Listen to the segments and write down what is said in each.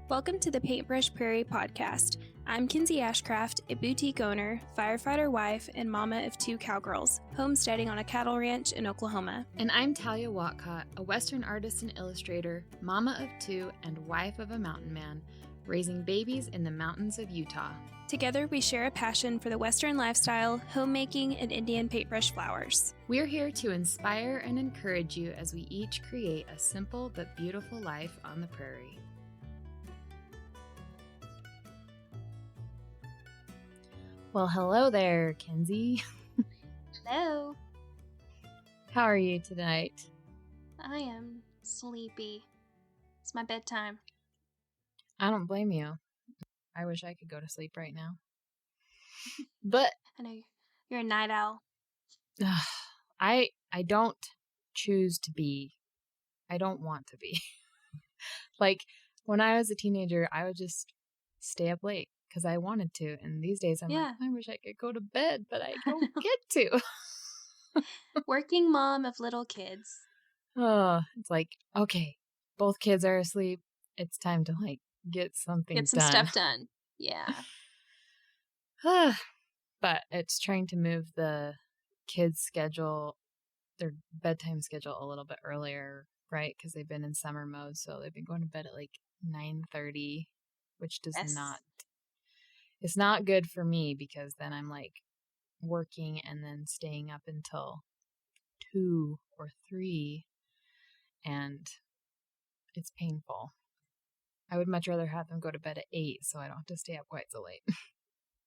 Welcome to the Paintbrush Prairie podcast. I'm Kinsey Ashcraft, a boutique owner, firefighter wife, and mama of 2 cowgirls, homesteading on a cattle ranch in Oklahoma. And I'm Talia Watcott, a Western artist and illustrator, mama of 2, and wife of a mountain man, raising babies in the mountains of Utah. Together, we share a passion for the Western lifestyle, homemaking, and Indian paintbrush flowers. We're here to inspire and encourage you as we each create a simple but beautiful life on the prairie. Well, hello there, Kinsey. Hello. How are you tonight? I am sleepy. It's my bedtime. I don't blame you. I wish I could go to sleep right now. But I know you're a night owl. I don't choose to be. I don't want to be. Like, when I was a teenager, I would just stay up late because I wanted to. And these days I'm like, I wish I could go to bed, but I don't get to. Working mom of little kids. Oh, it's like, okay, both kids are asleep. It's time to get some stuff done. Yeah. But it's trying to move the kids' schedule, their bedtime schedule, a little bit earlier, right? Because they've been in summer mode, so they've been going to bed at 9:30, which it's not good for me because then I'm working and then staying up until 2 or 3, and it's painful. I would much rather have them go to bed at 8 so I don't have to stay up quite so late.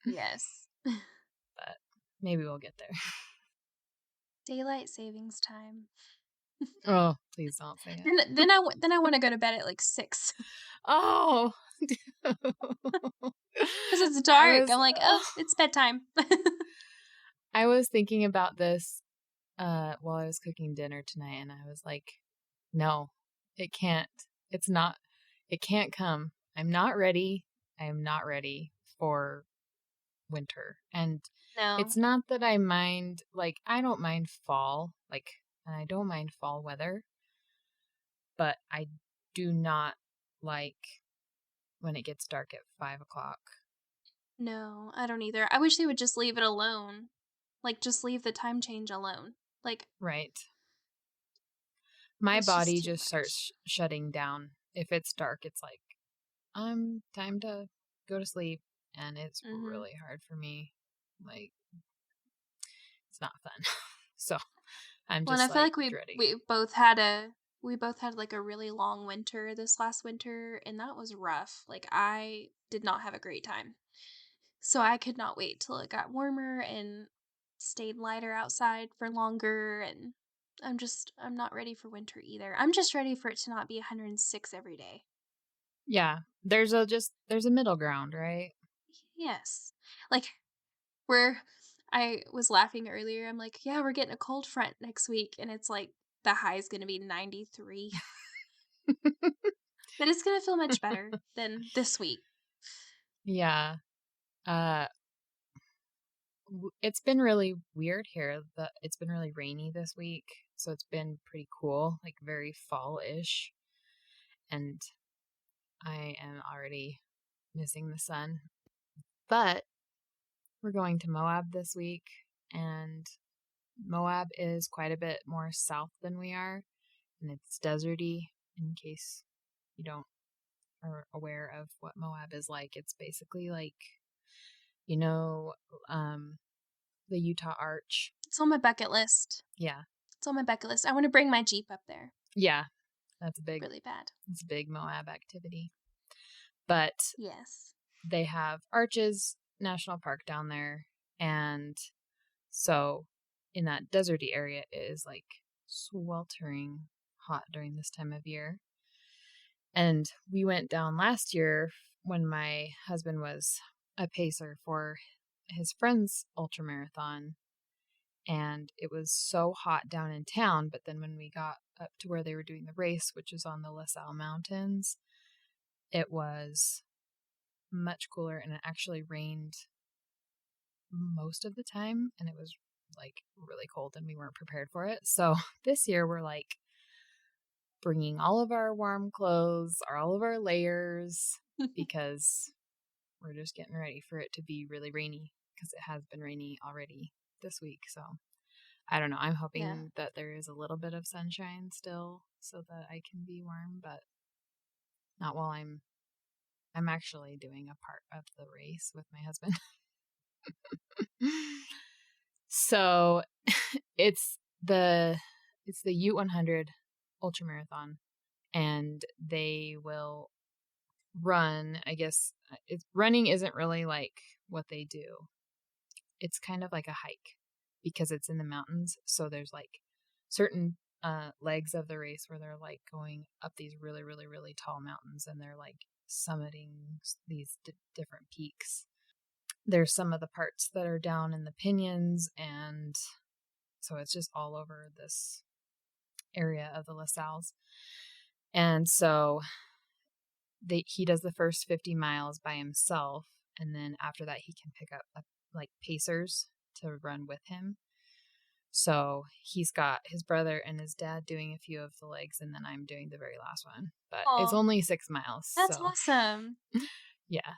Yes. But maybe we'll get there. Daylight savings time. Oh, please don't say it. Then I want to go to bed at 6. Oh. Because it's dark. I'm like, it's bedtime. I was thinking about this while I was cooking dinner tonight, and I was like, no, it can't. It can't come. I'm not ready. I am not ready for winter. And no. It's not that I mind, I don't mind fall, and I don't mind fall weather, but I do not like when it gets dark at 5 o'clock. No, I don't either. I wish they would just leave it alone. Just leave the time change alone. Right. My body just starts shutting down. If it's dark, it's time to go to sleep. And it's really hard for me. It's not fun. So I'm just and I feel like dreading. we both had a really long winter this last winter, and that was rough. I did not have a great time. So I could not wait till it got warmer and stayed lighter outside for longer, and I'm not ready for winter either. I'm just ready for it to not be 106 every day. Yeah. There's a middle ground, right? Yes. I was laughing earlier. I'm like, yeah, we're getting a cold front next week, and it's the high is going to be 93. But it's going to feel much better than this week. Yeah. It's been really weird here. It's been really rainy this week, so it's been pretty cool, very fall-ish. And I am already missing the sun. But we're going to Moab this week, and Moab is quite a bit more south than we are, and it's deserty, in case you don't are aware of what Moab is like. It's basically the Utah Arch. It's on my bucket list. Yeah. It's on my bucket list. I want to bring my Jeep up there. Yeah. That's really bad. It's a big Moab activity. But yes, they have Arches National Park down there, and so in that deserty area it is sweltering hot during this time of year. And we went down last year when my husband was a pacer for his friend's ultramarathon, and it was so hot down in town. But then when we got up to where they were doing the race, which is on the La Salle Mountains, it was much cooler, and it actually rained most of the time, and it was really cold, and we weren't prepared for it. So this year we're bringing all of our warm clothes, all of our layers, because we're just getting ready for it to be really rainy because it has been rainy already this week. So I don't know. I'm Yeah. hoping that there is a little bit of sunshine still so that I can be warm, but not while I'm actually doing a part of the race with my husband. So it's the Ute 100 ultra marathon, and they will run. I guess running isn't really like what they do. It's kind of like a hike because it's in the mountains. So there's like certain legs of the race where they're like going up these really, really, really tall mountains, and they're like summiting these different peaks. There's some of the parts that are down in the pinions, and so it's just all over this area of the LaSalle's. And so he does the first 50 miles by himself, and then after that he can pick up like pacers to run with him. So he's got his brother and his dad doing a few of the legs, and then I'm doing the very last one. But it's Oh, only 6 miles, that's so awesome. yeah.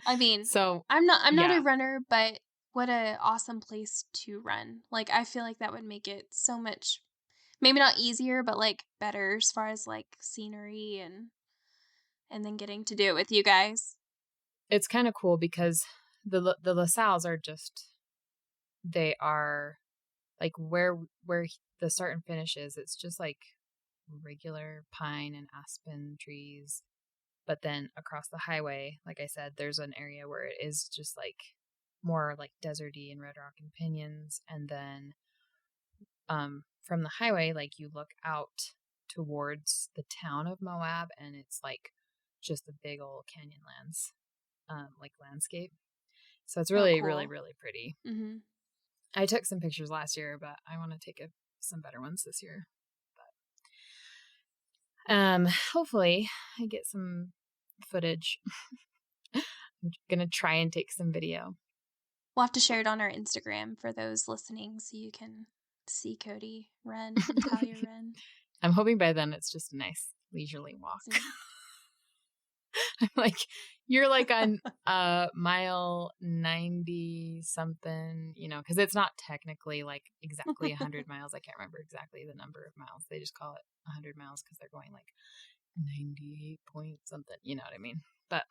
I mean, So I'm not a yeah, runner, but what a awesome place to run. Like, I feel like that would make it so much maybe not easier, but, like, better as far as, like, scenery and then getting to do it with you guys. it's kind of cool because the LaSalle's are just they are like where the start and finish is. It's just like regular pine and aspen trees. But then across the highway, like I said, there's an area where it is just like more like deserty and red rock and pinions. And then from the highway, like you look out towards the town of Moab, and it's like just a big old canyonlands, like landscape. So it's Oh, really, really, cool. really pretty. Mhm. I took some pictures last year, but I want to take some better ones this year. Hopefully I get some footage. I'm gonna try and take some video. We'll have to share it on our Instagram for those listening so you can see Cody run and Talia run. I'm hoping by then it's just a nice leisurely walk. Awesome. I'm like, you're like on mile 90 something, because it's not technically like exactly 100 miles. I can't remember exactly the number of miles. They just call it 100 miles because they're going like 98 point something. You know what I mean? But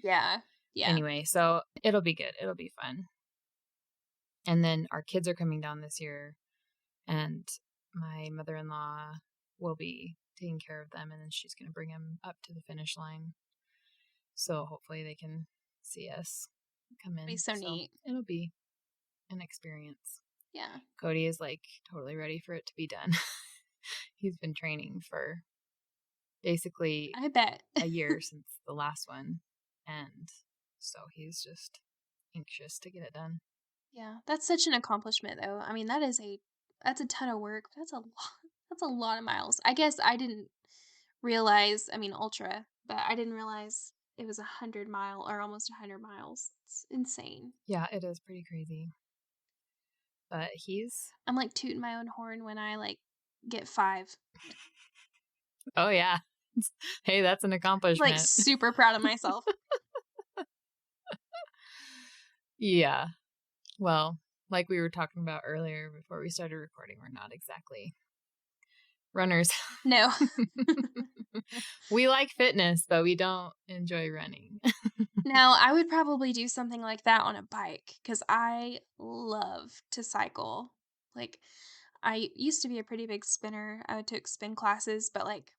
Yeah. Yeah. anyway, so it'll be good. It'll be fun. And then our kids are coming down this year, and my mother-in-law will be taking care of them, and then she's going to bring them up to the finish line. So hopefully they can see us come Be in. so So neat. it'll be an experience. Yeah. Cody is like totally ready for it to be done. He's been training for basically I bet. a year since the last one. And so he's just anxious to get it done. Yeah. That's such an accomplishment though. I mean, that's a ton of work. That's a lot of miles. I guess I didn't realize, I mean, ultra, but I didn't realize it was 100 mile or almost 100 miles. It's insane. Yeah, it is pretty crazy. But he's, I'm like tooting my own horn when I like get 5. oh yeah. Hey, that's an Like accomplishment. super proud of myself. Yeah. Well, like we were talking about earlier before we started recording, we're not exactly runners. No. We like fitness, but we don't enjoy running. Now, I would probably do something like that on a bike because I love to cycle. Like, I used to be a pretty big spinner. I took spin classes, but like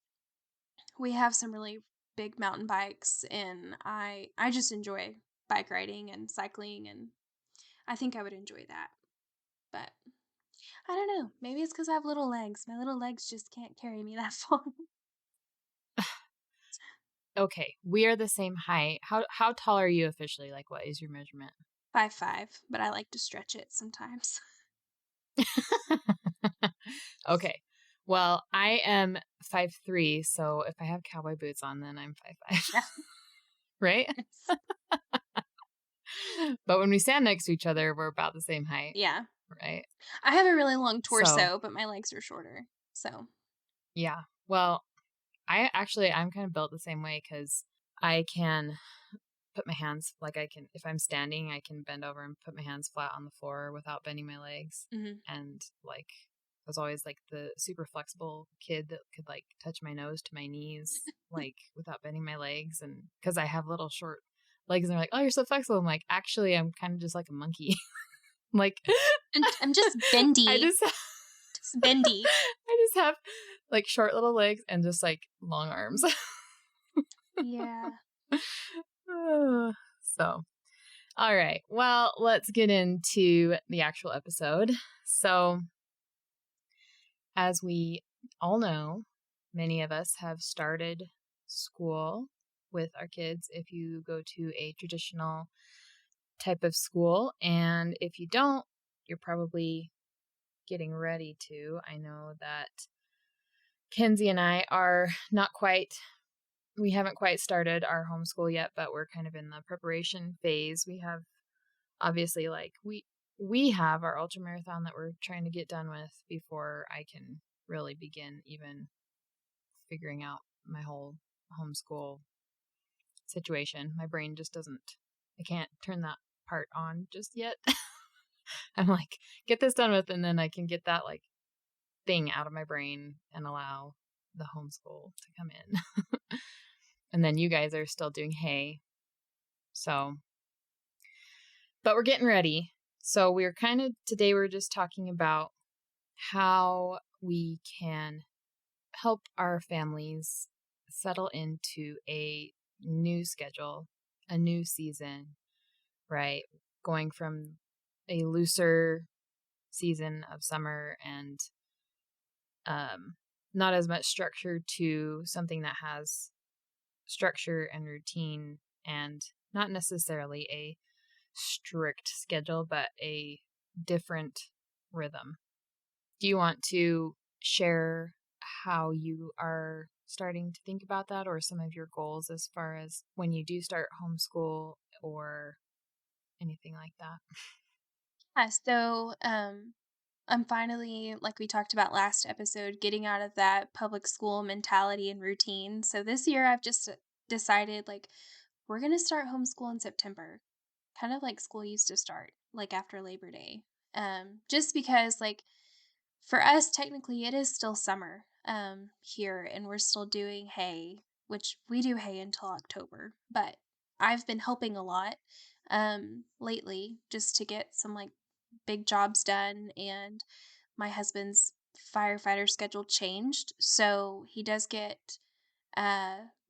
we have some really big mountain bikes and I just enjoy bike riding and cycling and I think I would enjoy that. But I don't know. Maybe it's cuz I have little legs. My little legs just can't carry me that far. Okay, we are the same height. How tall are you officially? Like, what is your measurement? 5'5", but I like to stretch it sometimes. Okay. Well, I am 5'3", so if I have cowboy boots on, then I'm 5'5". Right? Yes. But when we stand next to each other, we're about the same height, Yeah. right? I have a really long So, torso, but my legs are shorter. So, yeah. Well, I'm kind of built the same way because I can put my hands, like I can, if I'm standing, I can bend over and put my hands flat on the floor without bending my legs. Mhm. And like, I was always like the super flexible kid that could like touch my nose to my knees, like without bending my legs. And because I have little short legs, and they're like, oh, you're so flexible. I'm like, actually, I'm kind of just like a monkey. Like, And I'm just I bendy, just, just bendy. I just have like short little legs and just like long arms. Yeah. So, all right. Well, let's get into the actual episode. So, as we all know, many of us have started school with our kids if you go to a traditional type of school. And if you don't, you're probably getting ready to. I know that Kenzie and I are not quite, we haven't quite started our homeschool yet, but we're kind of in the preparation phase. We have obviously like we have our ultra marathon that we're trying to get done with before I can really begin even figuring out my whole homeschool situation. My brain just doesn't, I can't turn that part on just yet. I'm like, get this done with, and then I can get that like thing out of my brain and allow the homeschool to come in. And then you guys are still doing hay. So, but we're getting ready. So we're kind of, today we're just talking about how we can help our families settle into a new schedule, a new season, right? Going from a looser season of summer and not as much structure to something that has structure and routine and not necessarily a strict schedule, but a different rhythm. Do you want to share how you are starting to think about that, or some of your goals as far as when you do start homeschool or anything like that? Yeah, so, I'm finally, like we talked about last episode, getting out of that public school mentality and routine. So this year I've just decided like we're going to start homeschool in September, kind of like school used to start, like after Labor Day. Just because like for us technically it is still summer here and we're still doing hay, which we do hay until October, but I've been helping a lot lately just to get some like big jobs done, and my husband's firefighter schedule changed, so he does get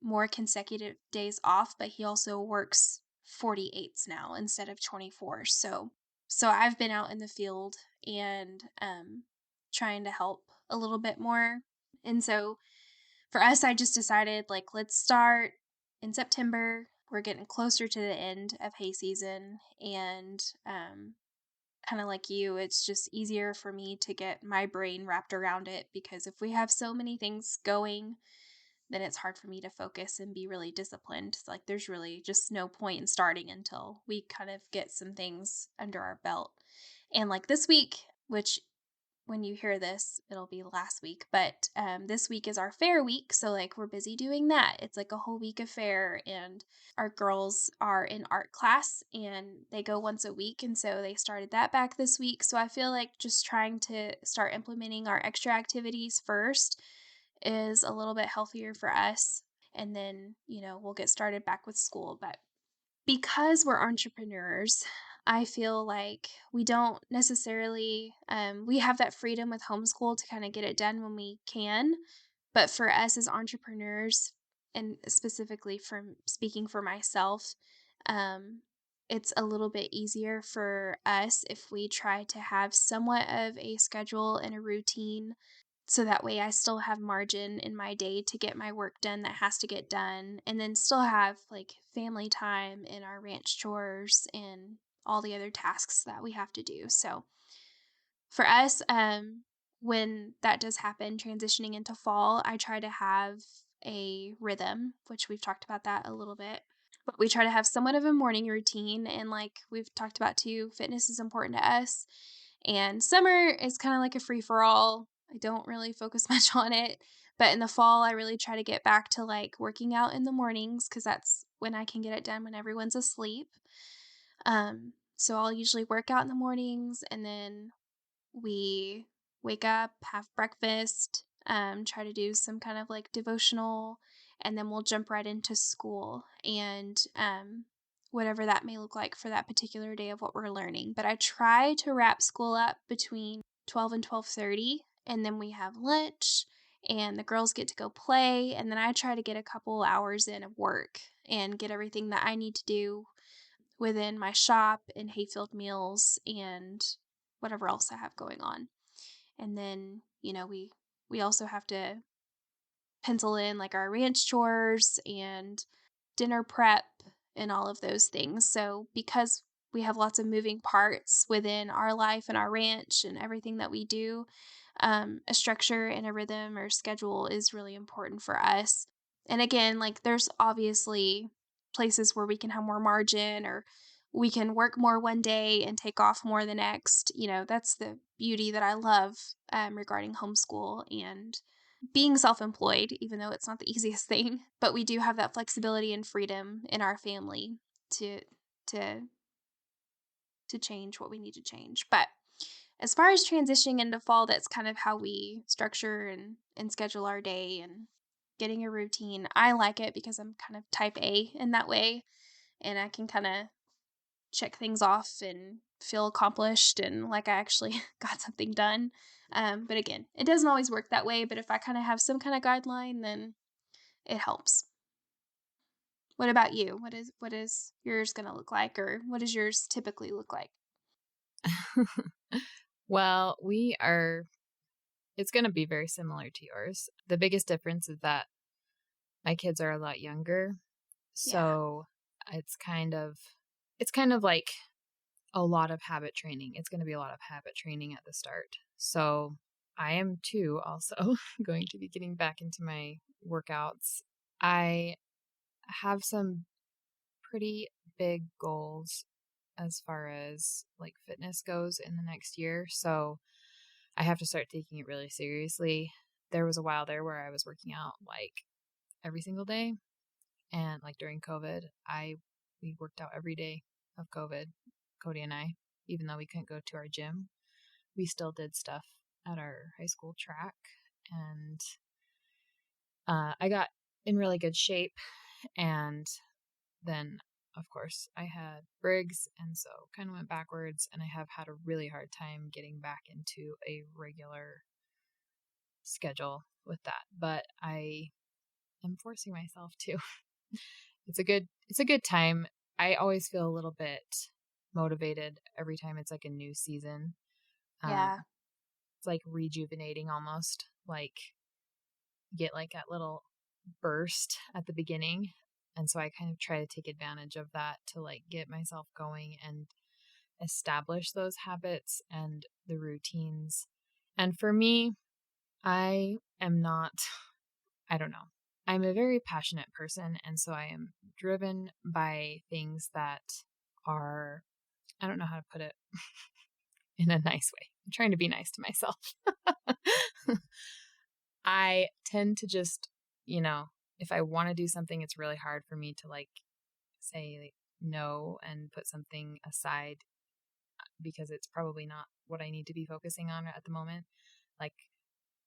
more consecutive days off, but he also works 48s now instead of 24. So I've been out in the field and trying to help a little bit more. And so for us, I just decided like let's start in September. We're getting closer to the end of hay season, and kind of like you, it's just easier for me to get my brain wrapped around it because if we have so many things going, then it's hard for me to focus and be really disciplined. Like there's really just no point in starting until we kind of get some things under our belt. And like this week, which when you hear this, it'll be last week, but this week is our fair week. So, like, we're busy doing that. It's like a whole week of fair, and our girls are in art class and they go once a week. And so they started that back this week. So, I feel like just trying to start implementing our extra activities first is a little bit healthier for us. And then, we'll get started back with school. But because we're entrepreneurs, I feel like we don't necessarily we have that freedom with homeschool to kind of get it done when we can. But for us as entrepreneurs, and specifically from speaking for myself, um, it's a little bit easier for us if we try to have somewhat of a schedule and a routine, so that way I still have margin in my day to get my work done that has to get done, and then still have like family time and our ranch chores and all the other tasks that we have to do. So for us, when that does happen, transitioning into fall, I try to have a rhythm, which we've talked about that a little bit. But we try to have somewhat of a morning routine. And like we've talked about too, fitness is important to us. And summer is kind of like a free for all. I don't really focus much on it. But in the fall, I really try to get back to, like, working out in the mornings because that's when I can get it done when everyone's asleep. So I'll usually work out in the mornings, and then we wake up, have breakfast, try to do some kind of, like, devotional, and then we'll jump right into school and, whatever that may look like for that particular day of what we're learning. But I try to wrap school up between 12 and 12:30, and then we have lunch, and the girls get to go play, and then I try to get a couple hours in of work and get everything that I need to do within my shop and hayfield meals and whatever else I have going on. And then, we also have to pencil in like our ranch chores and dinner prep and all of those things. So, because we have lots of moving parts within our life and our ranch and everything that we do, a structure and a rhythm or schedule is really important for us. And again, like there's obviously places where we can have more margin or we can work more one day and take off more the next. That's the beauty that I love regarding homeschool and being self-employed, even though it's not the easiest thing, but we do have that flexibility and freedom in our family to to to change what we need to change. But as far as transitioning into fall, that's kind of how we structure and schedule our day and getting a routine. I like it because I'm kind of type A in that way, and I can kind of check things off and feel accomplished and like I actually got something done. But again, it doesn't always work that way. But if I kind of have some kind of guideline, then it helps. What about you? What is yours gonna look like, or what does yours typically look like? Well, it's going to be very similar to yours. The biggest difference is that my kids are a lot younger. Yeah. So it's kind of, it's kind of like a lot of habit training. It's going to be a lot of habit training at the start. So I am too also going to be getting back into my workouts. I have some pretty big goals as far as like fitness goes in the next year. So I have to start taking it really seriously. There was a while there where I was working out like every single day, and like during COVID, I we worked out every day of COVID, Cody and I, even though we couldn't go to our gym. We still did stuff at our high school track, and I got in really good shape. And then, of course, I had Briggs, and so kind of went backwards, and I have had a really hard time getting back into a regular schedule with that. But I am forcing myself to. It's a good time. I always feel a little bit motivated every time it's like a new season. Yeah. It's like rejuvenating almost. Like get like that little burst at the beginning. And so I kind of try to take advantage of that to like get myself going and establish those habits and the routines. And for me, I am not, I don't know. I'm a very passionate person. And so I am driven by things that are, I don't know how to put it in a nice way. I'm trying to be nice to myself. I tend to just, if I want to do something, it's really hard for me to like say like, no and put something aside because it's probably not what I need to be focusing on at the moment. Like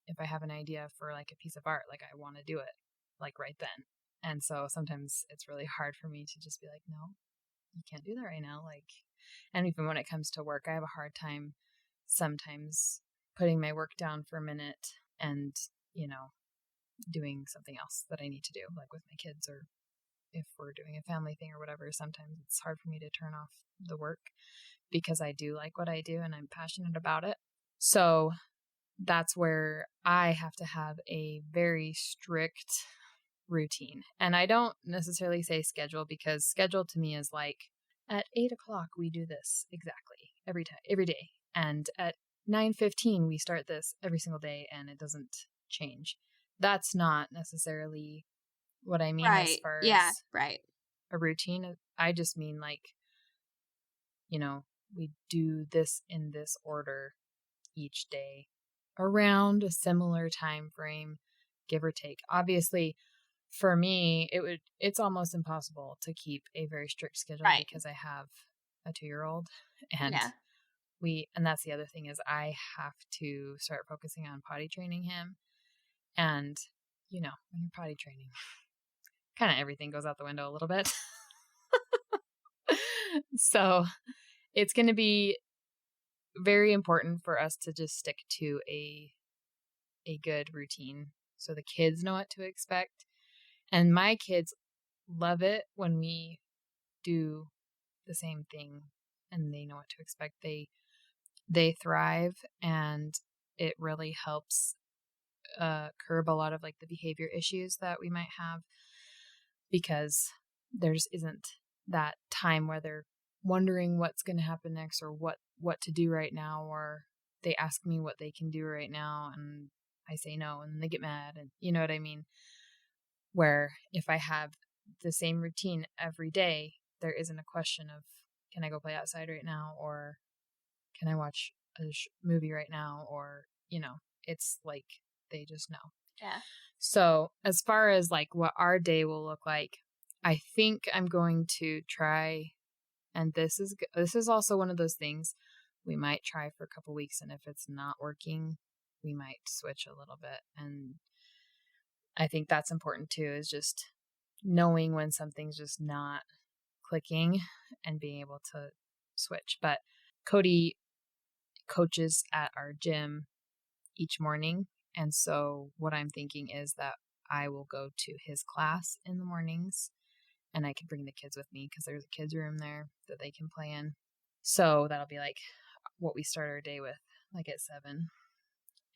if I have an idea for like a piece of art, like I want to do it like right then. And so sometimes it's really hard for me to just be like, no, you can't do that right now. Like, and even when it comes to work, I have a hard time sometimes putting my work down for a minute and, you know, doing something else that I need to do, like with my kids or if we're doing a family thing or whatever. Sometimes it's hard for me to turn off the work because I do like what I do and I'm passionate about it. So that's where I have to have a very strict routine. And I don't necessarily say schedule because schedule to me is like at 8 o'clock we do this exactly every day. And at 9:15 we start this every single day and it doesn't change. That's not necessarily what I mean as Right. far Yeah, as right. a routine. I just mean like, we do this in this order each day around a similar time frame give or take. Obviously, for me, it's almost impossible to keep a very strict schedule Right. because I have a 2-year-old, and Yeah. and that's the other thing is I have to start focusing on potty training him. And, when you're potty training, kind of everything goes out the window a little bit. So it's going to be very important for us to just stick to a good routine so the kids know what to expect. And my kids love it when we do the same thing and they know what to expect. They thrive, and it really helps curb a lot of like the behavior issues that we might have, because there just isn't that time where they're wondering what's going to happen next or what to do right now, or they ask me what they can do right now and I say no and they get mad, and you know what I mean? Where if I have the same routine every day, there isn't a question of, can I go play outside right now, or can I watch a movie right now, or it's like they just know. Yeah. So as far as like what our day will look like, I think I'm going to try, and this is also one of those things we might try for a couple weeks, and if it's not working, we might switch a little bit. And I think that's important too, is just knowing when something's just not clicking and being able to switch. But Cody coaches at our gym each morning. And so what I'm thinking is that I will go to his class in the mornings, and I can bring the kids with me because there's a kids room there that they can play in. So that'll be like what we start our day with, like at 7.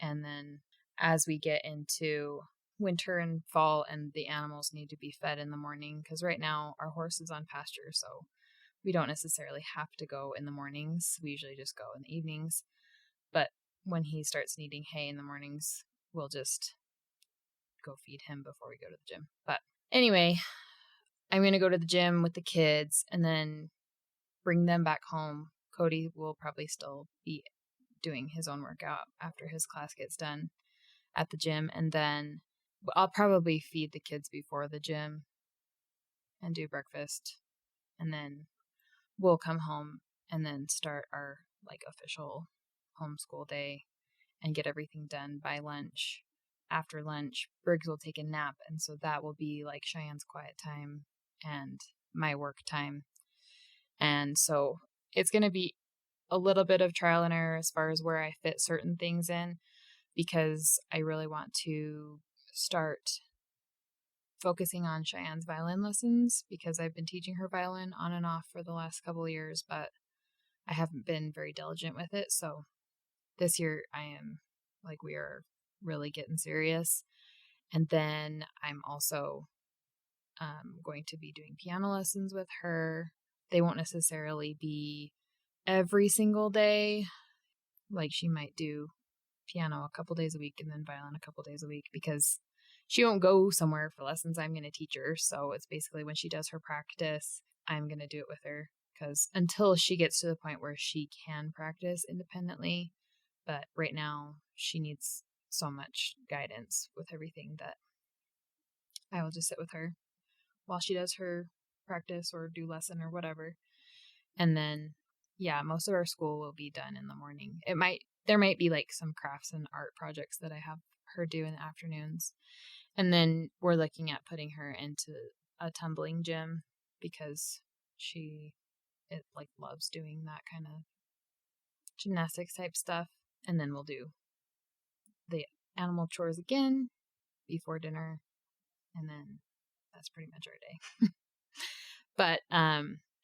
And then as we get into winter and fall and the animals need to be fed in the morning, because right now our horse is on pasture, so we don't necessarily have to go in the mornings. We usually just go in the evenings. But when he starts needing hay in the mornings, we'll just go feed him before we go to the gym. But anyway, I'm going to go to the gym with the kids and then bring them back home. Cody will probably still be doing his own workout after his class gets done at the gym. And then I'll probably feed the kids before the gym and do breakfast. And then we'll come home and then start our like official homeschool day and get everything done by lunch. After lunch, Briggs will take a nap, and so that will be like Cheyenne's quiet time and my work time. And so it's going to be a little bit of trial and error as far as where I fit certain things in, because I really want to start focusing on Cheyenne's violin lessons, because I've been teaching her violin on and off for the last couple of years, but I haven't been very diligent with it. So this year I am like, we are really getting serious. And then I'm also going to be doing piano lessons with her. They won't necessarily be every single day. Like she might do piano a couple days a week and then violin a couple days a week, because she won't go somewhere for lessons. I'm going to teach her. So it's basically when she does her practice, I'm going to do it with her, because until she gets to the point where she can practice independently. But right now she needs so much guidance with everything that I will just sit with her while she does her practice or do lesson or whatever. And then, yeah, most of our school will be done in the morning. There might be like some crafts and art projects that I have her do in the afternoons. And then we're looking at putting her into a tumbling gym, because it like loves doing that kind of gymnastics type stuff. And then we'll do the animal chores again before dinner. And then that's pretty much our day. But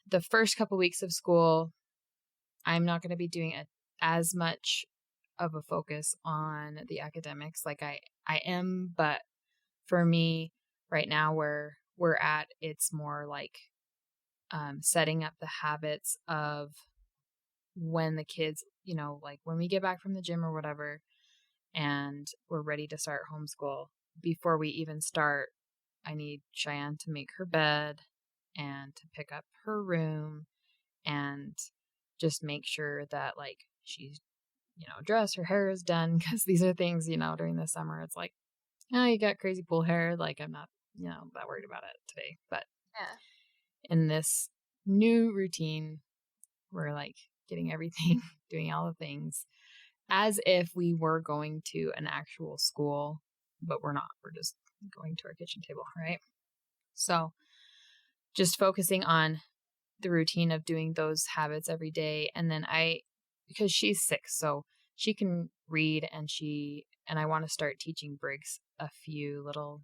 the first couple weeks of school, I'm not going to be doing as much of a focus on the academics like I am. But for me right now, where we're at, it's more like setting up the habits of when the kids, like when we get back from the gym or whatever, and we're ready to start homeschool. Before we even start, I need Cheyenne to make her bed and to pick up her room and just make sure that like she's, dressed, her hair is done. Because these are things, during the summer, it's like Oh, you got crazy cool hair. Like, I'm not, that worried about it today. But Yeah. in this new routine, we're like getting everything, doing all the things as if we were going to an actual school, but we're not. We're just going to our kitchen table, right? So just focusing on the routine of doing those habits every day. And then because she's 6, so she can read, and I want to start teaching Briggs a few little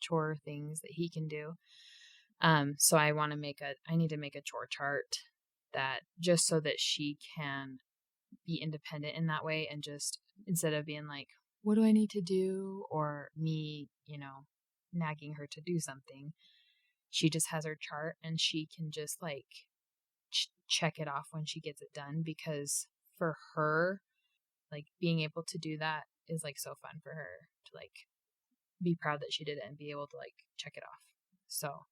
chore things that he can do. So I need to make a chore chart that just so that she can be independent in that way, and just instead of being like, what do I need to do? Or me, nagging her to do something, she just has her chart and she can just like check it off when she gets it done, because for her, like being able to do that is like so fun for her to like be proud that she did it and be able to like check it off. So,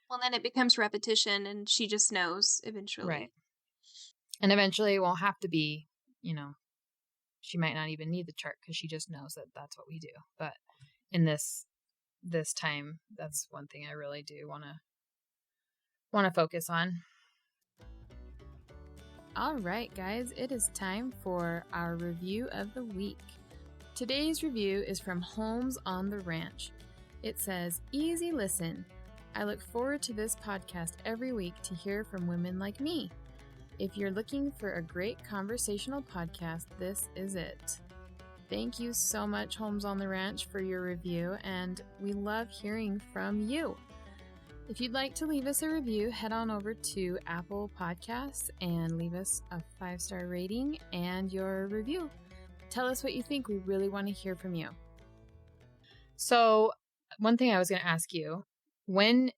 Well, then it becomes repetition and she just knows right. eventually. And eventually it won't have to be, you know, she might not even need the chart because she just knows that that's what we do. But in this time, that's one thing I really do want to focus on. All right, guys, it is time for our review of the week. Today's review is from Homes on the Ranch. It says, "Easy listen. I look forward to this podcast every week to hear from women like me. If you're looking for a great conversational podcast, this is it." Thank you so much, Homes on the Ranch, for your review, and we love hearing from you. If you'd like to leave us a review, head on over to Apple Podcasts and leave us a 5-star rating and your review. Tell us what you think. We really want to hear from you. So, one thing I was going to ask you, when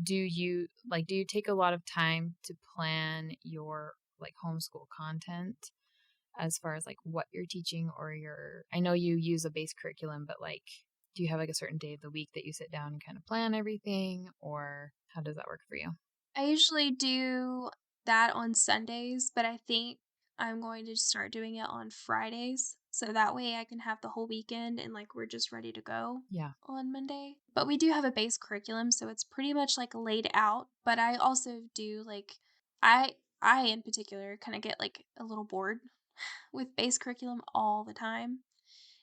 do you take a lot of time to plan your like homeschool content, as far as like what you're teaching, or I know you use a base curriculum, but like, do you have like a certain day of the week that you sit down and kind of plan everything, or how does that work for you? I usually do that on Sundays, but I think I'm going to start doing it on Fridays. So that way I can have the whole weekend and like we're just ready to go Yeah. on Monday. But we do have a base curriculum, so it's pretty much like laid out. But I also do like I in particular kind of get like a little bored with base curriculum all the time.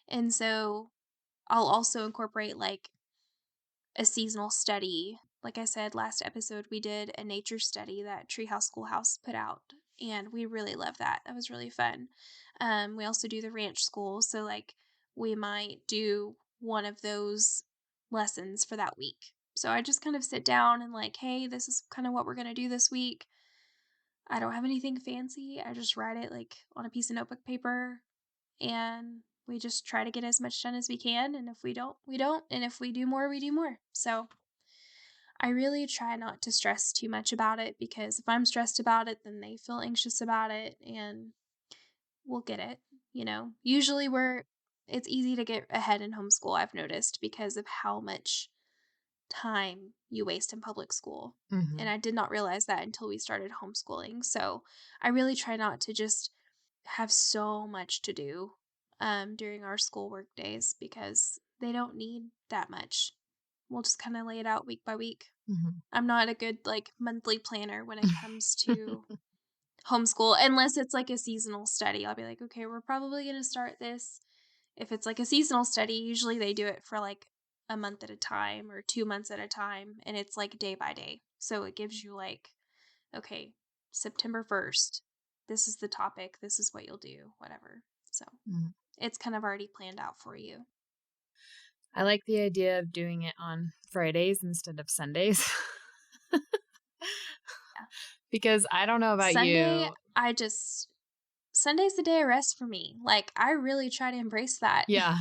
And so I'll also incorporate like a seasonal study. Like I said last episode, we did a nature study that Treehouse Schoolhouse put out, and we really love that. That was really fun. We also do the ranch school, so like we might do one of those lessons for that week. So I just kind of sit down and like, hey, this is kind of what we're gonna do this week. I don't have anything fancy. I just write it like on a piece of notebook paper, and we just try to get as much done as we can. And if we don't, we don't. And if we do more, we do more. So I really try not to stress too much about it, because if I'm stressed about it, then they feel anxious about it and we'll get it, you know. Usually it's easy to get ahead in homeschool, I've noticed, because of how much time you waste in public school. And Mm-hmm. I did not realize that until we started homeschooling. So I really try not to just have so much to do during our school work days, because they don't need that much. We'll just kind of lay it out week by week. Mm-hmm. I'm not a good, like, monthly planner when it comes to homeschool, unless it's like a seasonal study. I'll be like, "Okay, we're probably gonna start this." If it's like a seasonal study, usually they do it for like a month at a time or 2 months at a time, and it's like day by day. So it gives you like, okay, September 1st, this is the topic, this is what you'll do, whatever. So Mm-hmm. it's kind of already planned out for you. I like the idea of doing it on Fridays instead of Sundays. Yeah. Because I don't know about Sunday, you. Sunday's the day of rest for me. Like, I really try to embrace that. Yeah.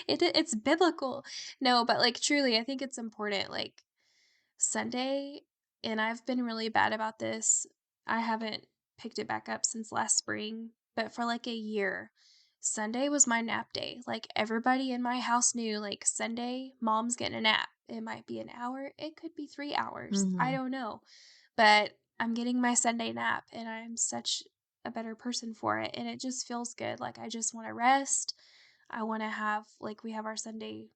It's biblical. No, but, like, truly, I think it's important, like, Sunday, and I've been really bad about this. I haven't picked it back up since last spring, but for, like, a year, Sunday was my nap day. Like, everybody in my house knew, like, Sunday, mom's getting a nap. It might be an hour, it could be 3 hours, I Mm-hmm. don't know, but I'm getting my Sunday nap, and I'm such a better person for it, and it just feels good. Like, I just wanna rest. I want to have, like, we have our Sunday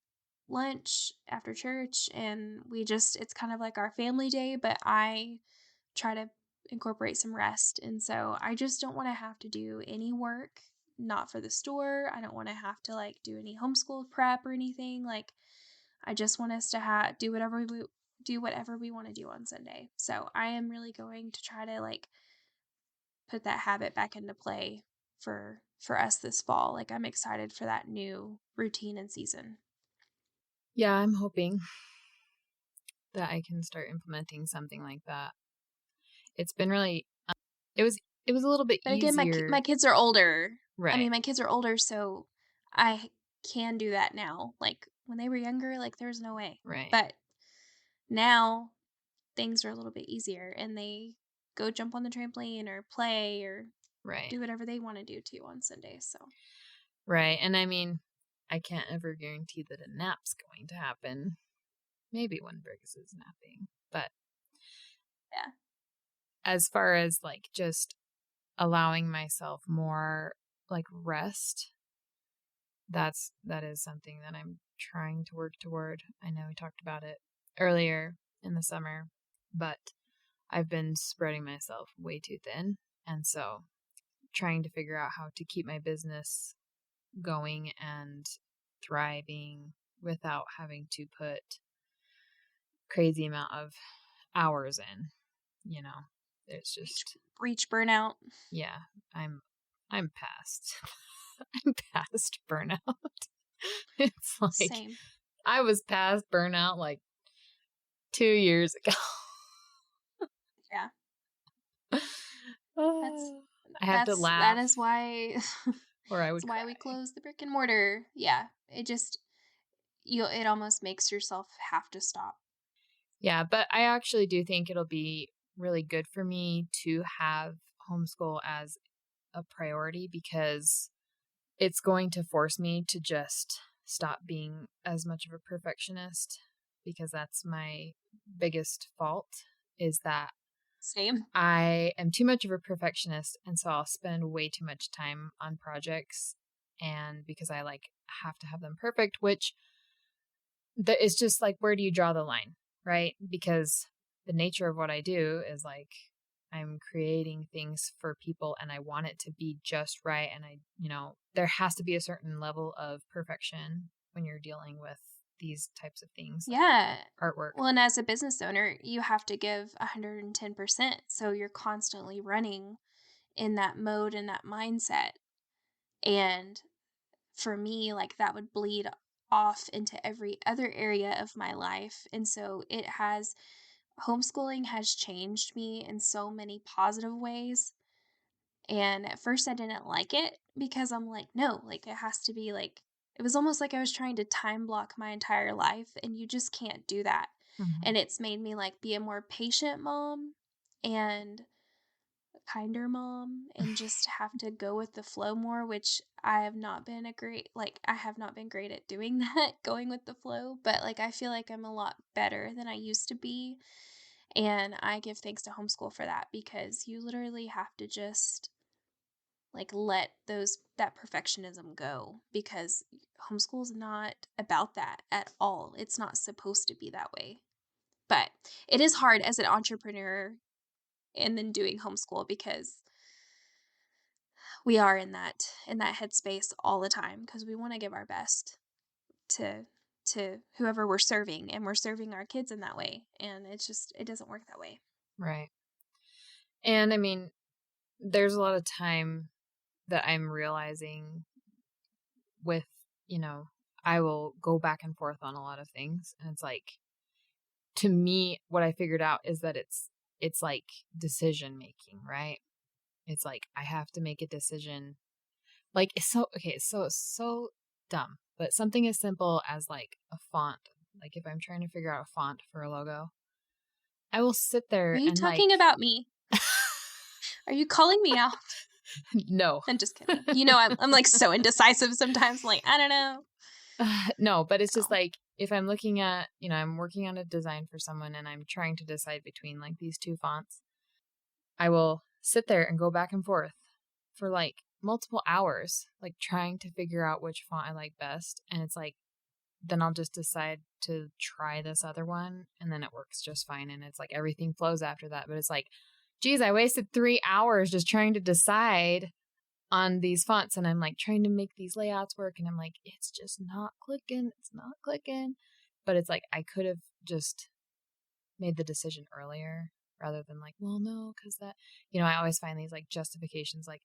lunch after church, and it's kind of like our family day, but I try to incorporate some rest. And so I just don't want to have to do any work, not for the store. I don't want to have to like do any homeschool prep or anything. Like, I just want us to do whatever we want to do on Sunday. So I am really going to try to like put that habit back into play for us this fall. Like, I'm excited for that new routine and season. Yeah, I'm hoping that I can start implementing something like that. It's been really it was it was a little bit But again, easier. my kids are older. I Right. mean, my kids are older, so I can do that now. Like, when they were younger, like, there's no way. Right. But now things are a little bit easier, and they go jump on the trampoline or play or Right. do whatever they wanna do too on Sundays, so Right. And I mean, I can't ever guarantee that a nap's going to happen. Maybe when Briggs is napping. But yeah. as far as like just allowing myself more like rest, that is something that I'm trying to work toward. I know we talked about it earlier in the summer, but I've been spreading myself way too thin. And so trying to figure out how to keep my business going and thriving without having to put crazy amount of hours in, you know. It's Reach just reach burnout. yeah, I'm past I'm past burnout. It's like Same. I was past burnout like 2 years ago. Yeah. That's Oh, I have to that laugh is why or I that's would why we cry. closed the brick and mortar. Yeah. It almost makes yourself have to stop. Yeah, but I actually do think it'll be really good for me to have homeschool as a priority because it's going to force me to just stop being as much of a perfectionist because that's my biggest fault is that Same. I am too much of a perfectionist and so I'll spend way too much time on projects and because I like have to have them perfect, which it's just like where do you draw the line, right? Because the nature of what I do is like I'm creating things for people and I want it to be just right. And there has to be a certain level of perfection when you're dealing with these types of things like Yeah. artwork. Well, and as a business owner, you have to give 110%. So you're constantly running in that mode and that mindset. And for me, like, that would bleed off into every other area of my life. And so homeschooling has changed me in so many positive ways. And at first I didn't like it because I'm like, no, like, it has to be like, it was almost like I was trying to time block my entire life, and you just can't do that. Hmm. And it's made me like be a more patient mom and a kinder mom, and just have to go with the flow more, which I have not been great at doing that, going with the flow, but like I feel like I'm a lot better than I used to be. And I give thanks to homeschool for that because you literally have to just like let that perfectionism go, because homeschool is not about that at all. It's not supposed to be that way. But it is hard as an entrepreneur and then doing homeschool, because we are in that headspace all the time, because we want to give our best to whoever we're serving, and we're serving our kids in that way, and it doesn't work that way. Right. And I mean, there's a lot of time that I'm realizing with, you know, I will go back and forth on a lot of things. And it's like, to me, what I figured out is that it's like decision making, right? It's like I have to make a decision. Like it's so okay, it's so dumb. But something as simple as like a font. Like if I'm trying to figure out a font for a logo, I will sit Are there you and like talking about me? Are you calling me out? no. I'm just kidding. I'm like so indecisive sometimes. I'm like, I don't know. No, but it's just Oh. like if I'm looking at, I'm working on a design for someone and I'm trying to decide between like these two fonts, I will sit there and go back and forth for like multiple hours, like trying to figure out which font I like best. And it's like, then I'll just decide to try this other one and then it works just fine. And it's like everything flows after that. But it's like, geez, I wasted 3 hours just trying to decide on these fonts and I'm like trying to make these layouts work and I'm like, it's just not clicking. It's not clicking. But it's like, I could have just made the decision earlier rather than like, well, no, because that, I always find these like justifications like,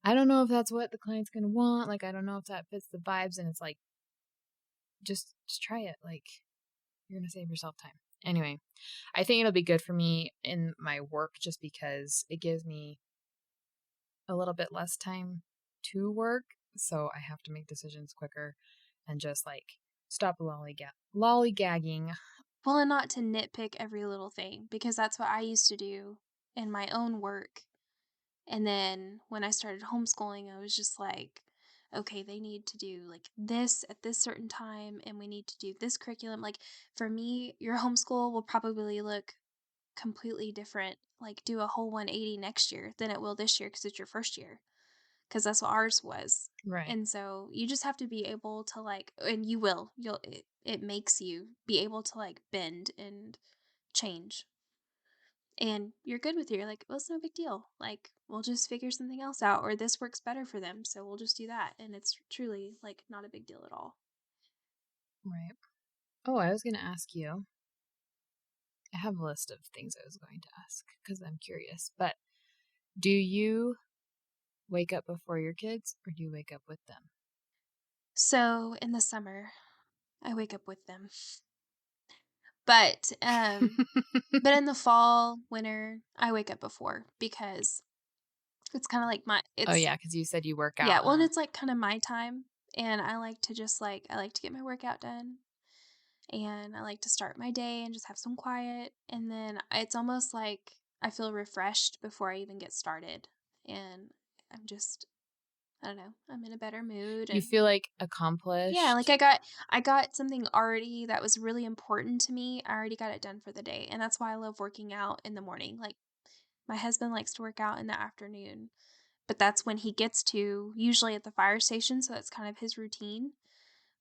I don't know if that's what the client's going to want. Like, I don't know if that fits the vibes. And it's like, just try it. Like, you're going to save yourself time. Anyway, I think it'll be good for me in my work just because it gives me a little bit less time to work. So I have to make decisions quicker and just like stop lollygagging. Well, and not to nitpick every little thing because that's what I used to do in my own work. And then when I started homeschooling, I was just like, okay, they need to do like this at this certain time, and we need to do this curriculum. Like for me, your homeschool will probably look completely different, like do a whole 180 next year than it will this year because it's your first year, because that's what ours was. Right. And so you just have to be able to like, and you will, it makes you be able to like bend and change, and you're good with it. You're like, well, it's no big deal. Like, we'll just figure something else out, or this works better for them, so we'll just do that. And it's truly like not a big deal at all. Right. Oh, I was going to ask you. I have a list of things I was going to ask because I'm curious. But do you wake up before your kids or do you wake up with them? So in the summer, I wake up with them. But but in the fall, winter, I wake up before because it's kind of like Oh, it's yeah, because you said you work yeah, out, well, and huh? it's like kind of my time, and I like to just like I like to get my workout done, and I like to start my day and just have some quiet. And then it's almost like I feel refreshed before I even get started. And I'm just, I don't know, I'm in a better mood. You And feel like yeah, like accomplished. I got something already that was really important to me. I already got it done for the day. And that's why I love working out in the morning. Like my husband likes to work out in the afternoon, but that's when he gets to, usually at the fire station, so that's kind of his routine.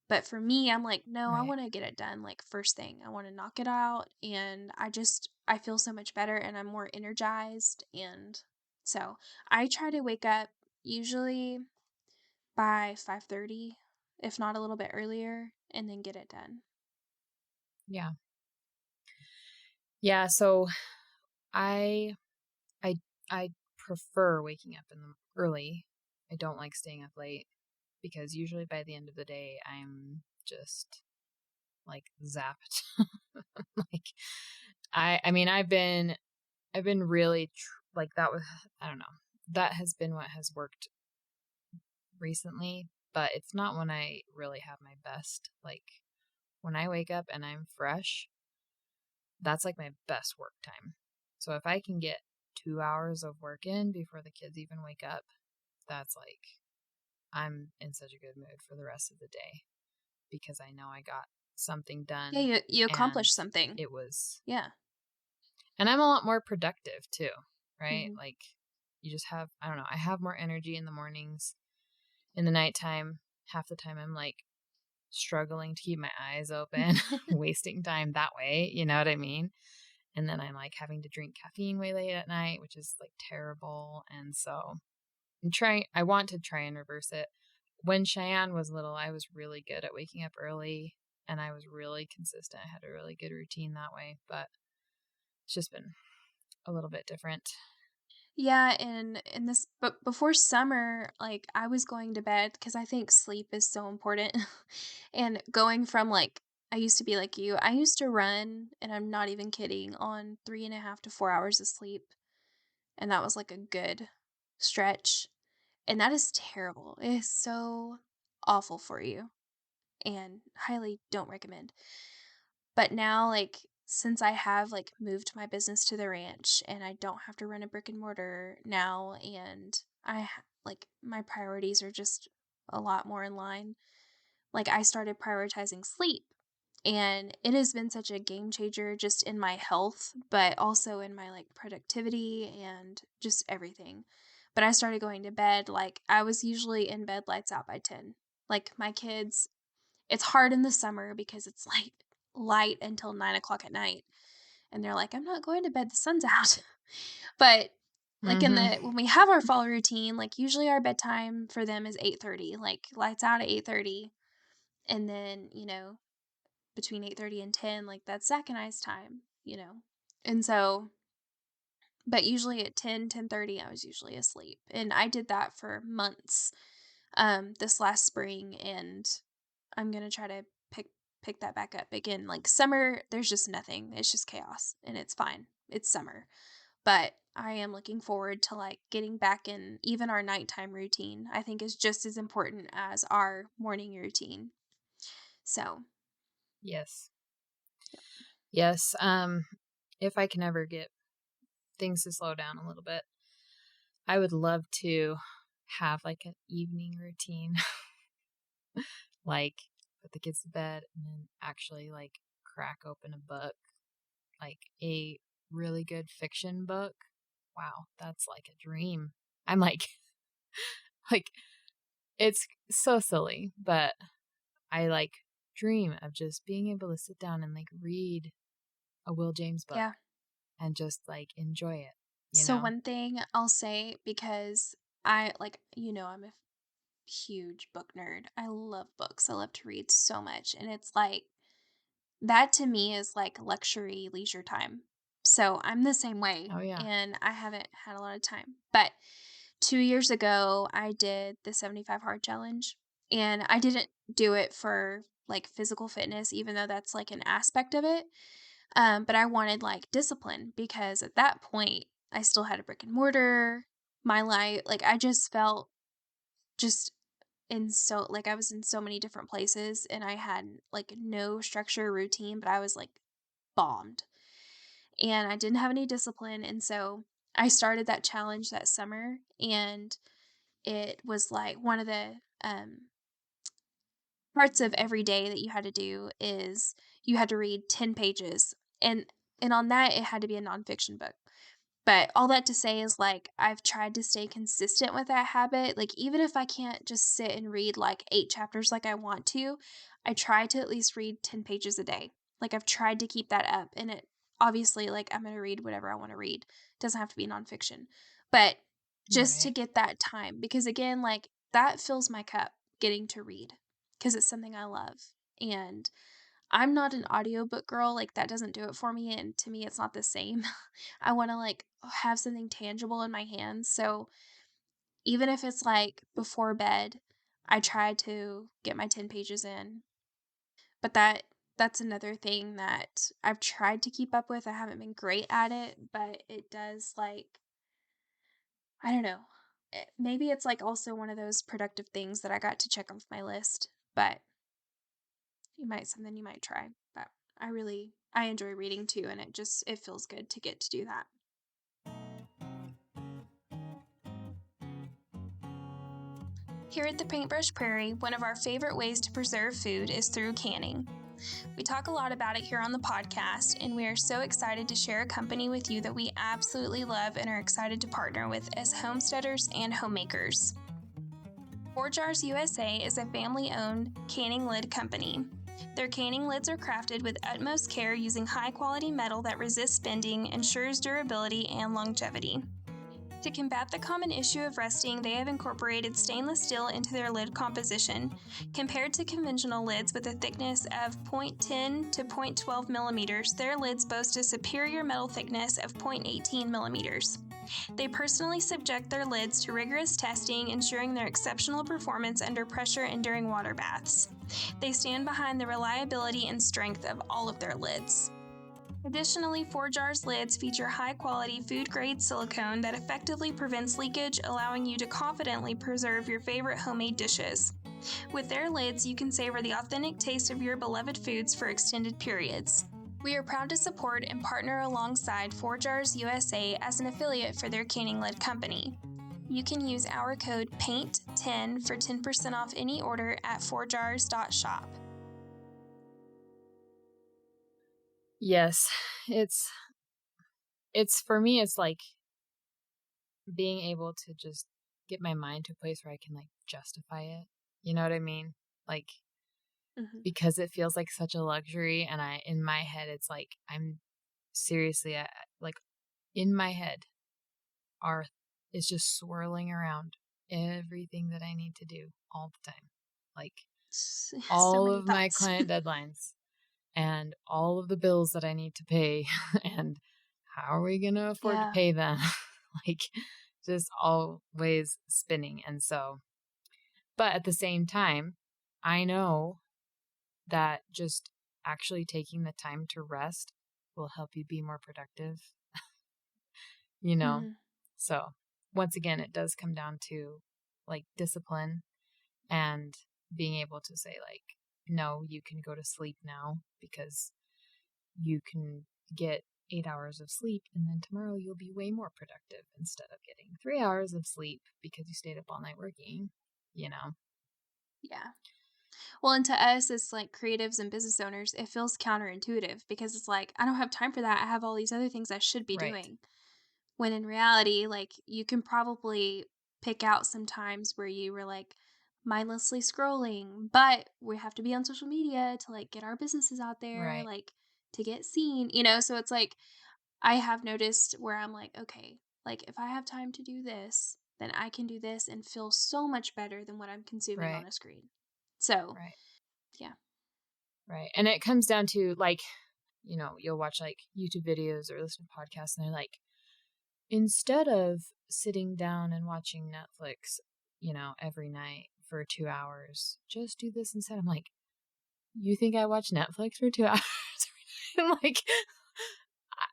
But for me, I'm like, no, I Right. want to get it done like first thing. I want to knock it out, and I feel so much better and I'm more energized. And so I try to wake up usually by 5:30, if not a little bit earlier, and then get it done. Yeah. Yeah, so I I I prefer waking up in the early. I don't like staying up late because usually by the end of the day I'm just like zapped. Like I mean I've been really like that was I don't know. That has been what has worked recently, but it's not when I really have my best. Like when I wake up and I'm fresh, that's like my best work time. So if I can get 2 hours of work in before the kids even wake up, that's like I'm in such a good mood for the rest of the day because I know I got something Yeah, done you and accomplish something. it was, Yeah. and I'm a lot more productive too, right? Hmm. Like you just have, I don't know, I have more energy in the mornings. In the nighttime, half the time I'm like struggling to keep my eyes open, wasting time that way. You know what I mean? And then I'm like having to drink caffeine way late at night, which is like terrible. And so I want to try and reverse it. When Cheyenne was little, I was really good at waking up early and I was really consistent. I had a really good routine that way, but it's just been a little bit different. Yeah, and this, but before summer, like I was going to bed because I think sleep is so important. And going from like I used to be like you, I used to run, and I'm not even kidding, on 3.5 to 4 hours of sleep. And that was like a good stretch. And that is terrible. It is so awful for you, and highly don't recommend. But now, like, since I have like moved my business to the ranch and I don't have to run a brick and mortar now, and like my priorities are just a lot more in line, like I started prioritizing sleep. And it has been such a game changer just in my health, but also in my like productivity and just everything. But I started going to bed, like, I was usually in bed lights out by 10. Like, my kids, it's hard in the summer because it's, like, light until 9 o'clock at night, and they're like, "I'm not going to bed, the sun's out." But, like, Mm-hmm. when we have our fall routine, like, usually our bedtime for them is 8:30, like, lights out at 8:30, and then, between 8:30 and 10, like, that's Zach and I's time, And so but usually at 10:30, I was usually asleep, and I did that for months, this last spring, and I'm gonna try to pick that back up again. Like, summer, there's just nothing, it's just chaos, and it's fine. It's summer. But I am looking forward to, like, getting back in even our nighttime routine, I think is just as important as our morning routine. So, Yes. Yes. If I can ever get things to slow down a little bit, I would love to have like an evening routine, like put the kids to bed and then actually like crack open a book, like a really good fiction book. Wow, that's like a dream. I'm like, like it's so silly, but I like dream of just being able to sit down and like read a Will James book yeah. and just like enjoy it, you So know? one thing I'll say, because I'm a huge book nerd. I love books. I love to read so much, and it's like that to me is like luxury leisure time. So I'm the same way, Oh yeah. and I haven't had a lot of time. But 2 years ago, I did the 75 hard challenge, and I didn't do it for, like, physical fitness, even though that's, like, an aspect of it, but I wanted, like, discipline because at that point, I still had a brick and mortar, my life, like, I just felt just I was in so many different places, and I had, like, no structure or routine, but I was, like, bombed, and I didn't have any discipline, and so I started that challenge that summer, and it was like one of the, parts of every day that you had to do is you had to read 10 pages, and on that, it had to be a nonfiction book. But all that to say is, like, I've tried to stay consistent with that habit, like, even if I can't just sit and read, like, 8 chapters like I want to, I try to at least read 10 pages a day. Like, I've tried to keep that up, and it obviously, like, I'm gonna read whatever I wanna read. It doesn't have to be nonfiction. But just to Right. get that time, because again, like, that fills my cup, getting to read, because it's something I love, and I'm not an audiobook girl, like, that doesn't do it for me, and to me, it's not the same. I wanna, like, have something tangible in my hands, so even if it's, like, before bed, I try to get my 10 pages in, but that's another thing that I've tried to keep up with. I haven't been great at it, but it does, like, I don't know. Maybe it's, like, also one of those productive things that I got to check off my list, but something you might try. But I enjoy reading too, and it feels good to get to do that. Here at the Paintbrush Prairie, one of our favorite ways to preserve food is through canning. We talk a lot about it here on the podcast, and we are so excited to share a company with you that we absolutely love and are excited to partner with as homesteaders and homemakers. Four Jars USA is a family-owned canning lid company. Their canning lids are crafted with utmost care using high-quality metal that resists bending, ensures durability and longevity. To combat the common issue of rusting, they have incorporated stainless steel into their lid composition. Compared to conventional lids with a thickness of 0.10 to 0.12 millimeters, their lids boast a superior metal thickness of 0.18 millimeters. They personally subject their lids to rigorous testing, ensuring their exceptional performance under pressure and during water baths. They stand behind the reliability and strength of all of their lids. Additionally, Four Jars lids feature high-quality food-grade silicone that effectively prevents leakage, allowing you to confidently preserve your favorite homemade dishes. With their lids, you can savor the authentic taste of your beloved foods for extended periods. We are proud to support and partner alongside Four Jars USA as an affiliate for their canning lid company. You can use our code PAINT10 for 10% off any order at fourjars.shop. Yes. It's for me it's like being able to just get my mind to a place where I can like justify it. You know what I mean? Like, Mhm. because it feels like such a luxury, and in my head, it's like I'm seriously, like in my head, are is just swirling around everything that I need to do all the time, like So all many of my thoughts. client deadlines and all of the bills that I need to pay, and how are we going to afford to Yeah. pay them? Like, just always spinning. And so, but at the same time, I know that just actually taking the time to rest will help you be more productive, you know? Mhm. So, once again, it does come down to like discipline and being able to say, like, no, you can go to sleep now because you can get 8 hours of sleep, and then tomorrow you'll be way more productive instead of getting 3 hours of sleep because you stayed up all night working, you know? Yeah. Well, and to us, it's like creatives and business owners, it feels counterintuitive because it's like, I don't have time for that. I have all these other things I should be Right, doing. When in reality, like, you can probably pick out some times where you were like mindlessly scrolling, but we have to be on social media to like get our businesses out there, right, like to get seen, you know? So it's like, I have noticed where I'm like, okay, like if I have time to do this, then I can do this and feel so much better than what I'm consuming on right, a screen. So, right, yeah. right. And it comes down to like, you'll watch like YouTube videos or listen to podcasts, and they're like, instead of sitting down and watching Netflix, every night for 2 hours, just do this instead. I'm like, you think I watch Netflix for 2 hours? I'm like,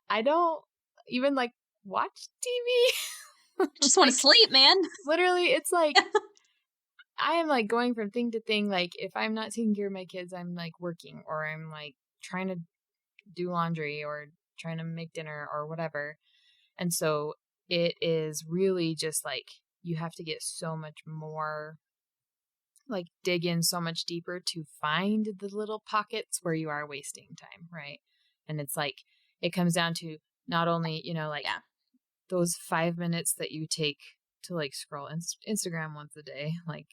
I don't even like watch TV. Just want to Like, sleep, man. literally, it's like I am like going from thing to thing. Like, if I'm not taking care of my kids, I'm like working, or I'm like trying to do laundry, or trying to make dinner, or whatever. And so it is really just like you have to get so much more, like dig in so much deeper to find the little pockets where you are wasting time, right? And it's like it comes down to not only, like Yeah. those 5 minutes that you take to like scroll Instagram once a day, like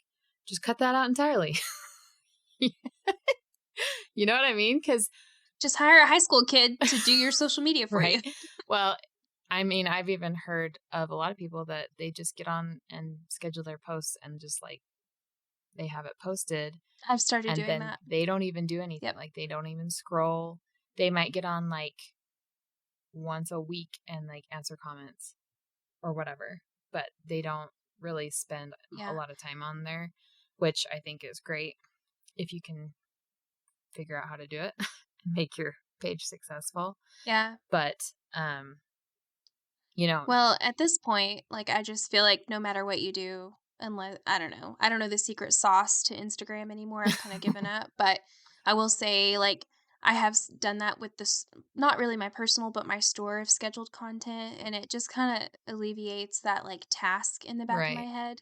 just cut that out entirely. You know what I mean? Because, Just hire a high school kid to do your social media for right. you. Well, I mean, I've even heard of a lot of people that they just get on and schedule their posts and just like they have it posted, I've started and doing then that. they don't even do anything. Yep. Like, they don't even scroll. They might get on like once a week and like answer comments or whatever, but they don't really spend a Yeah. lot of time on there, which I think is great if you can figure out how to do it and make your page successful. Yeah. But, um, you know, Well, at this point, like, I just feel like no matter what you do, unless I don't know the secret sauce to Instagram anymore. I've kind of given up, but I will say, like, I have done that with this, not really my personal, but my store of scheduled content. And it just kind of alleviates that like task in the back of my right, head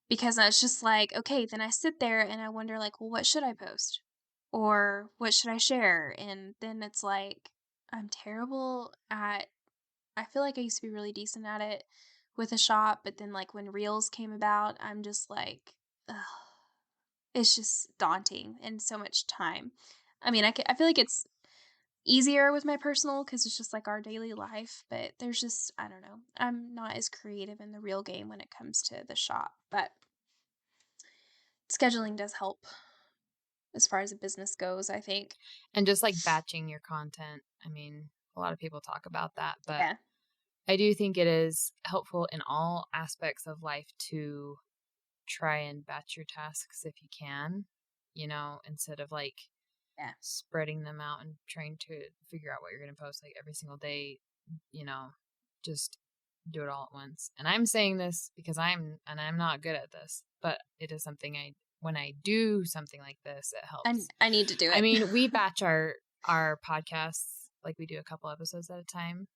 because I was just like, okay, then I sit there and I wonder, like, well, what should I post? Or what should I share? And then it's like, I'm terrible at I feel like I used to be really decent at it with a shop, but then like when reels came about, I'm just like, ugh, it's just daunting and so much time. I mean, I feel like it's easier with my personal because it's just like our daily life, but there's just, I don't know. I'm not as creative in the real game when it comes to the shop, but scheduling does help as far as a business goes, I think. and just like batching your content. I mean, a lot of people talk about that, but Yeah. I do think it is helpful in all aspects of life to try and batch your tasks if you can, instead of like Yeah. spreading them out and trying to figure out what you're going to post like every single day, you know, just do it all at once. And I'm saying this because I'm not good at this, but it is something when I do something like this, it helps. I need to do I it. mean, we batch our podcasts, like we do a couple episodes at a time,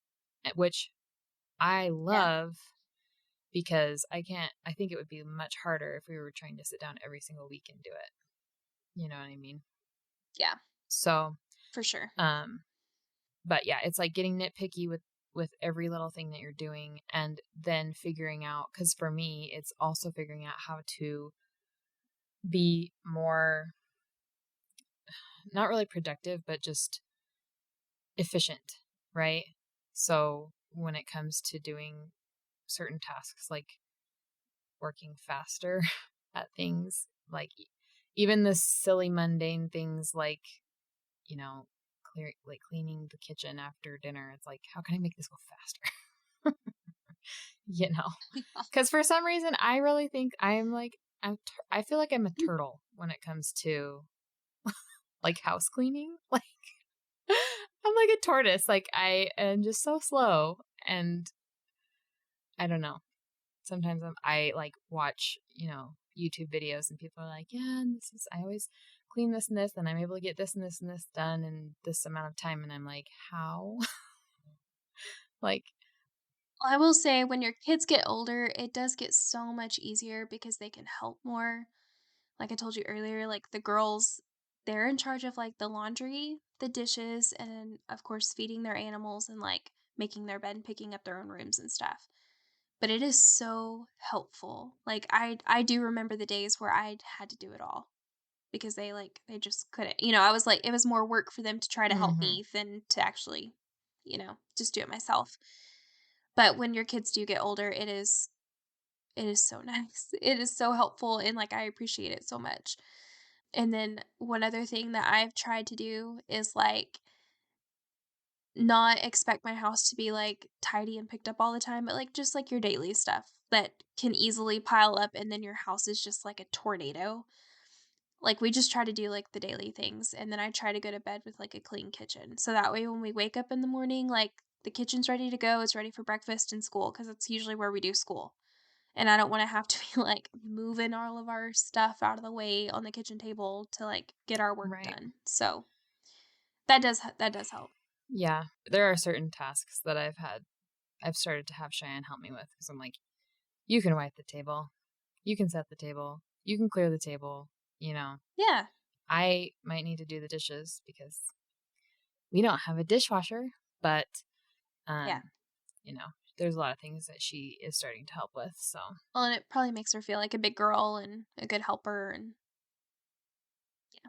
which I Yeah. love because I think it would be much harder if we were trying to sit down every single week and do it. You know what I mean? Yeah, So, for sure. um, but yeah, it's like getting nitpicky with with every little thing that you're doing, and then figuring out, because for me, it's also figuring out how to be more, not really productive, but just efficient, right? So when it comes to doing certain tasks, like working faster at things, like even the silly mundane things like, you know, cleaning the kitchen after dinner. It's like, how can I make this go faster? You know, because for some reason, I really think I'm like, I feel like I'm a turtle when it comes to like house cleaning. Like, I'm like a tortoise. Like, I am just so slow. And I don't know. Sometimes I like watch, YouTube videos and people are like, yeah, and I always clean this and this, and I'm able to get this and this and this done in this amount of time. And I'm like, how? Like, I will say when your kids get older, it does get so much easier because they can help more. Like I told you earlier, like the girls, they're in charge of like the laundry, the dishes, and then of course feeding their animals and like making their bed and picking up their own rooms and stuff. But it is so helpful. Like I do remember the days where I had to do it all because they just couldn't. I was like it was more work for them to try to help mm-hmm. me than to actually, just do it myself. But when your kids do get older, it is so nice. It is so helpful and like I appreciate it so much. And then one other thing that I've tried to do is like not expect my house to be like tidy and picked up all the time, but like just like your daily stuff that can easily pile up and then your house is just like a tornado. Like we just try to do like the daily things and then I try to go to bed with like a clean kitchen. So that way when we wake up in the morning, like the kitchen's ready to go, it's ready for breakfast and school because it's usually where we do school. And I don't wanna have to be, like, moving all of our stuff out of the way on the kitchen table to, like, get our work Right. done. So, that does help. Yeah. There are certain tasks that I've started to have Cheyenne help me with because I'm like, you can wipe the table, you can set the table, you can clear the table, you know. Yeah, I might need to do the dishes because we don't have a dishwasher, but yeah. um, you know, there's a lot of things that she is starting to help with. So Well, and it probably makes her feel like a big girl and a good helper and yeah.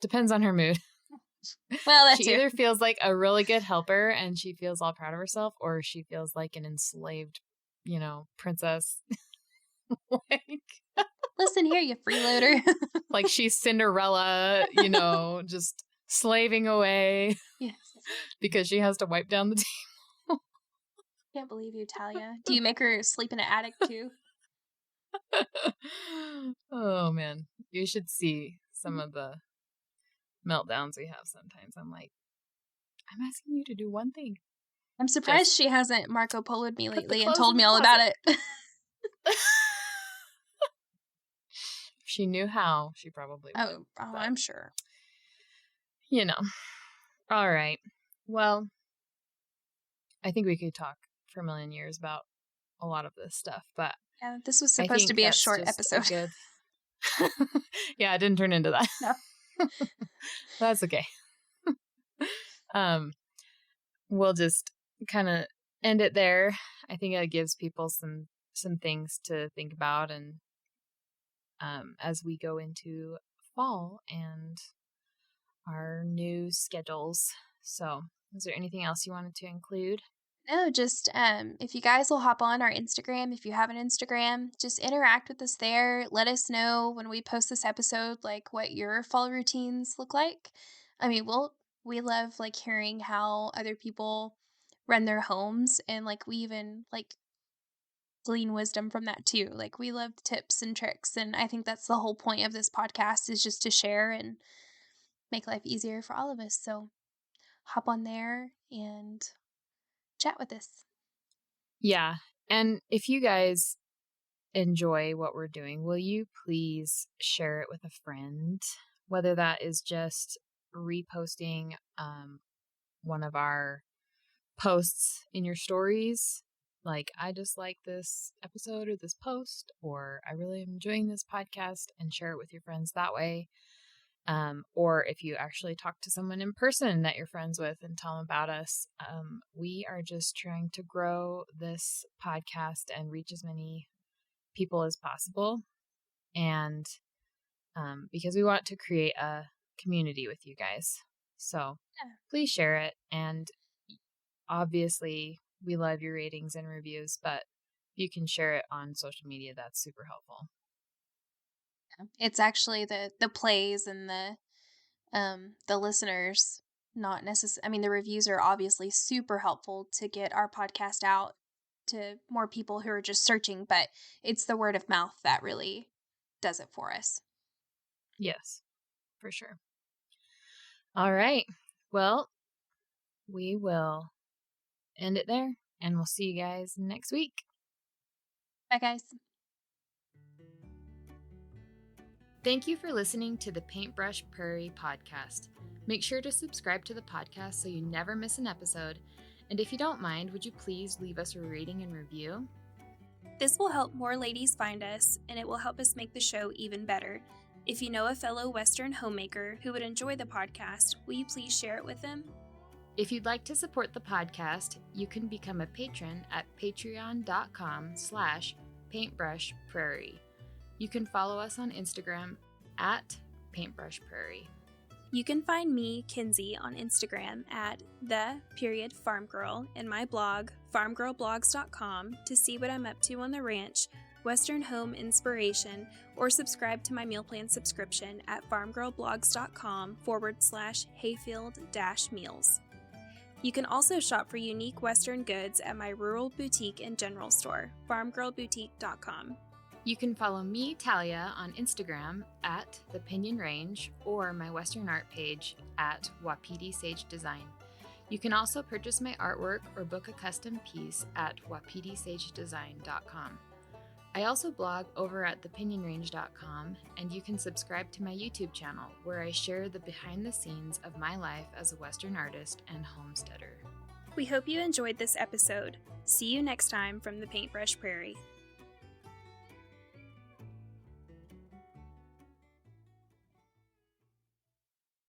depends on her mood. Well, that She too. either feels like a really good helper and she feels all proud of herself, or she feels like an enslaved, princess. like "Listen here, you freeloader." like she's Cinderella, just slaving away Yes. because she has to wipe down the Can't believe you, Talia. Do you make her sleep in an attic too? Oh man, you should see some Mhm. of the meltdowns we have sometimes. I'm like, I'm asking you to do one thing. I'm surprised Just she hasn't Marco Polo'd me put the lately and clothes told in the me all about closet. it. If she knew how, she probably would. Oh, But, I'm sure. you know. All right. Well, I think we could talk for a million years about a lot of this stuff, but Yeah, this was I supposed to think be a that's short just a episode. good. Yeah, it didn't turn into that. No. That's okay. Um, we'll just kind of end it there. I think it gives people some things to think about, and as we go into fall and our new schedules. So, is there anything else you wanted to include? No, just if you guys will hop on our Instagram, if you have an Instagram, just interact with us there. Let us know when we post this episode, like what your fall routines look like. I mean, we love like hearing how other people run their homes, and like we even like glean wisdom from that too. Like we love tips and tricks, and I think that's the whole point of this podcast is just to share and make life easier for all of us. So hop on there and chat with us. Yeah. And if you guys enjoy what we're doing, will you please share it with a friend? Whether that is just reposting one of our posts in your stories, like, I just like this episode or this post, or I really am enjoying this podcast, and share it with your friends that way. Or if you actually talk to someone in person that you're friends with and tell them about us. We are just trying to grow this podcast and reach as many people as possible. And because we want to create a community with you guys. So Yeah. please share it. And obviously, we love your ratings and reviews, but if you can share it on social media, that's super helpful. It's actually the plays and the listeners, not necessarily, I mean, the reviews are obviously super helpful to get our podcast out to more people who are just searching, but it's the word of mouth that really does it for us. Yes, for sure. All right. Well, we will end it there, and we'll see you guys next week. Bye, guys. Thank you for listening to the Paintbrush Prairie podcast. Make sure to subscribe to the podcast so you never miss an episode. And if you don't mind, would you please leave us a rating and review? This will help more ladies find us, and it will help us make the show even better. If you know a fellow Western homemaker who would enjoy the podcast, will you please share it with them? If you'd like to support the podcast, you can become a patron at patreon.com/paintbrushprairie. You can follow us on Instagram at paintbrushprairie. You can find me, Kinsey, on Instagram at @farmgirl and my blog, farmgirlblogs.com, to see what I'm up to on the ranch, Western home inspiration, or subscribe to my meal plan subscription at farmgirlblogs.com/hayfield-meals. You can also shop for unique Western goods at my rural boutique and general store, farmgirlboutique.com. You can follow me, Talia, on Instagram at The Pinion Range or my Western art page at Wapiti Sage Design. You can also purchase my artwork or book a custom piece at wapitisagedesign.com. I also blog over at thepinionrange.com, and you can subscribe to my YouTube channel where I share the behind the scenes of my life as a Western artist and homesteader. We hope you enjoyed this episode. See you next time from the Paintbrush Prairie.